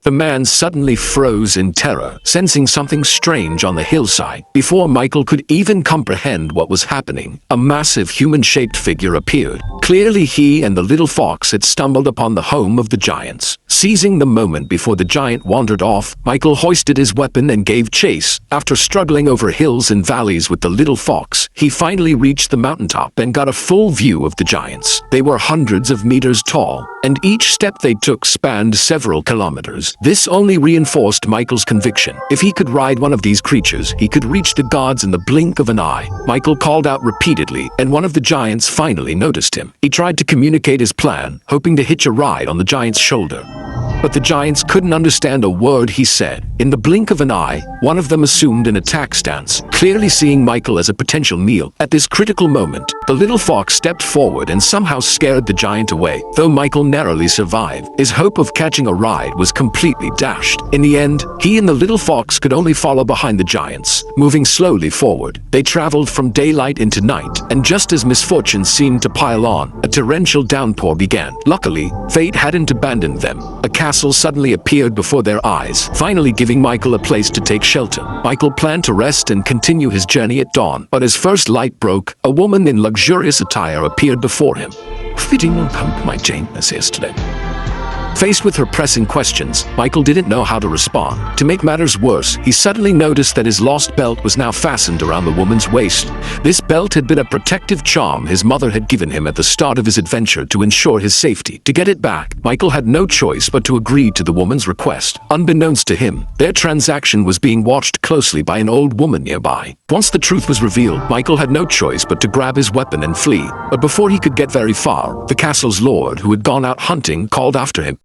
The man suddenly froze in terror, sensing something strange on the hillside. Before Michael could even comprehend what was happening, a massive human-shaped figure appeared. Clearly he and the little fox had stumbled upon the home of the giants. Seizing the moment before the giant wandered off, Michael hoisted his weapon and gave chase. After struggling over hills and valleys with the little fox, he finally reached the mountaintop and got a full view of the giants. They were hundreds of meters tall, and each step they took spanned several kilometers. This only reinforced Michael's conviction. If he could ride one of these creatures, he could reach the gods in the blink of an eye. Michael called out repeatedly, and one of the giants finally noticed him. He tried to communicate his plan, hoping to hitch a ride on the giant's shoulder. But the giants couldn't understand a word he said. In the blink of an eye, one of them assumed an attack stance, clearly seeing Michael as a potential meal. At this critical moment, the little fox stepped forward and somehow scared the giant away. Though Michael narrowly survived, his hope of catching a ride was completely dashed. In the end, he and the little fox could only follow behind the giants, moving slowly forward. They traveled from daylight into night, and just as misfortune seemed to pile on, a torrential downpour began. Luckily, fate hadn't abandoned them. A castle suddenly appeared before their eyes, finally giving Michael a place to take shelter. Michael planned to rest and continue his journey at dawn, but as first light broke, a woman in luxurious attire appeared before him. Fitting on pump my Jane as yesterday. Faced with her pressing questions, Michael didn't know how to respond. To make matters worse, he suddenly noticed that his lost belt was now fastened around the woman's waist. This belt had been a protective charm his mother had given him at the start of his adventure to ensure his safety. To get it back, Michael had no choice but to agree to the woman's request. Unbeknownst to him, their transaction was being watched closely by an old woman nearby. Once the truth was revealed, Michael had no choice but to grab his weapon and flee. But before he could get very far, the castle's lord, who had gone out hunting, called after him.